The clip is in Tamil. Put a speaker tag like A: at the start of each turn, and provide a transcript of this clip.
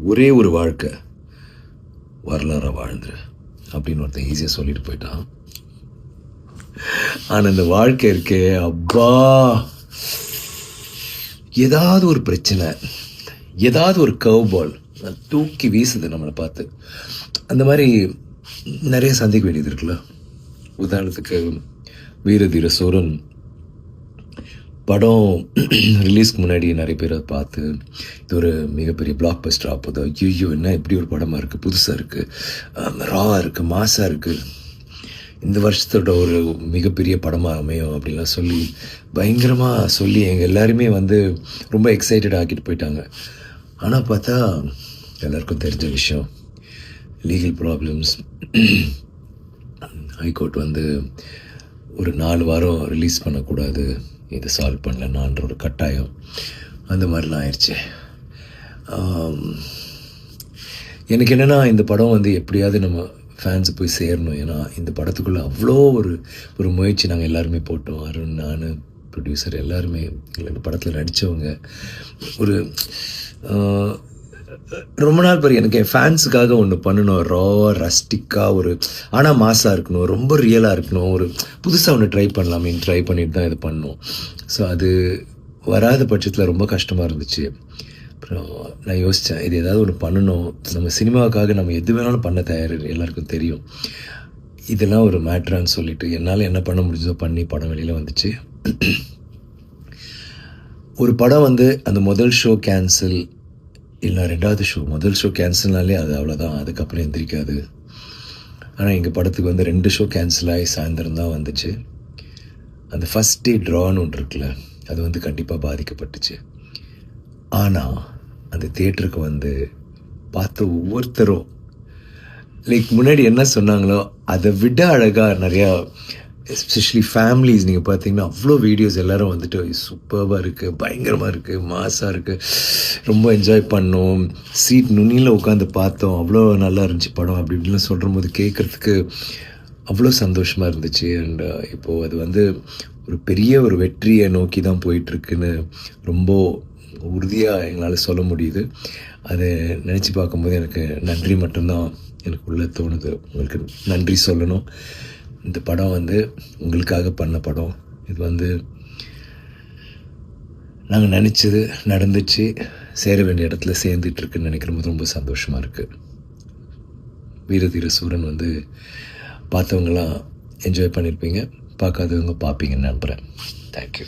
A: ஒரே ஒரு வாழ்க்கை வரலாறாக வாழ்ந்துரு அப்படின்னு ஒருத்தன் ஈஸியாக சொல்லிட்டு போயிட்டான். ஆனால் இந்த வாழ்க்கை இருக்கே அப்பா, ஏதாவது ஒரு பிரச்சனை, ஏதாவது ஒரு கர்வ் பால் தூக்கி வீசுது நம்மளை பார்த்து. அந்த மாதிரி நிறைய சந்திக்க வேண்டியது இருக்குல்ல. உதாரணத்துக்கு வீரதீர சூரன் படம் ரிலீஸ்க்கு முன்னாடி நிறைய பேர் அதை பார்த்து இது ஒரு மிகப்பெரிய பிளாக் பஸ்டர் ஆகுது, ஐயோ என்ன இப்படி ஒரு படமாக இருக்குது, புதுசாக இருக்குது, ராவாக இருக்குது, மாசாக இருக்குது, இந்த வருஷத்தோட ஒரு மிகப்பெரிய படமாக அமையும் அப்படின்லாம் சொல்லி பயங்கரமாக சொல்லி எங்கள் எல்லாருமே ரொம்ப எக்ஸைட்டட் ஆக்கிட்டு போயிட்டாங்க. ஆனால் பார்த்தா எல்லாருக்கும் தெரிஞ்ச விஷயம், லீகல் ப்ராப்ளம்ஸ், ஹைகோர்ட் ஒரு 4 வாரம் ரிலீஸ் பண்ணக்கூடாது, இதை சால்வ் பண்ணலன்னான்ற ஒரு கட்டாயம், அந்த மாதிரிலாம் ஆயிடுச்சு. எனக்கு என்னென்னா இந்த படம் எப்படியாவது நம்ம ஃபேன்ஸு போய் சேரணும். ஏன்னா இந்த படத்துக்குள்ளே அவ்வளோ ஒரு முயற்சி நாங்கள் எல்லாருமே போட்டோம். அருண், நான், ப்ரொடியூசர் எல்லாருமே, இந்த படத்தில் நடித்தவங்க. ஒரு ரொம்ப நாள் பிறகு எனக்கு என் ஃபேன்ஸுக்காக ஒன்று பண்ணணும், ராவாக ரஸ்டிக்காக ஆனால் மாசாக இருக்கணும், ரொம்ப ரியலாக இருக்கணும், ஒரு புதுசாக ஒன்று ட்ரை பண்ணலாமேன்னு ட்ரை பண்ணிட்டு தான் இது பண்ணோம். ஸோ அது வராத பட்சத்தில் ரொம்ப கஷ்டமாக இருந்துச்சு. அப்புறம் நான் யோசித்தேன், இது ஏதாவது ஒன்று பண்ணணும், நம்ம சினிமாவுக்காக நம்ம எது வேணாலும் பண்ண தயார், எல்லாருக்கும் தெரியும். இதெல்லாம் ஒரு மேட்ரான்னு சொல்லிட்டு என்னால் என்ன பண்ண முடிஞ்சதோ பண்ணி படம் வெளியில் வந்துச்சு. ஒரு படம் அந்த முதல் ஷோ கேன்சல் இல்லை 2வது ஷோ, முதல் ஷோ கேன்சல்னாலே அது அவ்வளோதான், அதுக்கப்புறம் எந்திரிக்காது. ஆனால் எங்கள் படத்துக்கு 2 ஷோ கேன்சல் ஆகி சாயந்தரம் தான் வந்துச்சு. அந்த ஃபஸ்ட் டே ட்ரான்னு ஒன்று இருக்குல்ல, அது கண்டிப்பாக பாதிக்கப்பட்டுச்சு. ஆனால் அந்த தியேட்டருக்கு பார்த்த ஒவ்வொருத்தரும் முன்னாடி என்ன சொன்னாங்களோ அதை விட அழகாக நிறையா, எஸ்பெஷலி ஃபேமிலிஸ் நீங்கள் பார்த்தீங்கன்னா அவ்வளோ வீடியோஸ் எல்லோரும் சூப்பராக இருக்குது, பயங்கரமாக இருக்குது, மாசாக இருக்குது, ரொம்ப என்ஜாய் பண்ணோம், சீட் நுனியில் உட்காந்து பார்த்தோம், அவ்வளோ நல்லா இருந்துச்சு படம் அப்படி இப்படிலாம் சொல்கிற போது கேட்குறதுக்கு அவ்வளோ சந்தோஷமாக இருந்துச்சு. அண்ட் இப்போது அது ஒரு பெரிய ஒரு வெற்றியை நோக்கி தான் போயிட்டுருக்குன்னு ரொம்ப உறுதியாக எங்களால் சொல்ல முடியுது. அதை நினச்சி பார்க்கும்போது எனக்கு நன்றி மட்டும்தான் எனக்கு உள்ளே தோணுது. உங்களுக்கு நன்றி சொல்லணும். இந்த படம் உங்களுக்காக பண்ண படம். இது நாங்கள் நினச்சது நடந்துச்சு, சேர வேண்டிய இடத்துல சேர்ந்துட்டுருக்குன்னு நினைக்கிறபோது ரொம்ப சந்தோஷமாக இருக்குது. வீரதீர சூரன் பார்த்தவங்களாம் என்ஜாய் பண்ணியிருப்பீங்க, பார்க்காதவங்க பார்ப்பீங்கன்னு நம்புகிறேன். தேங்க்யூ.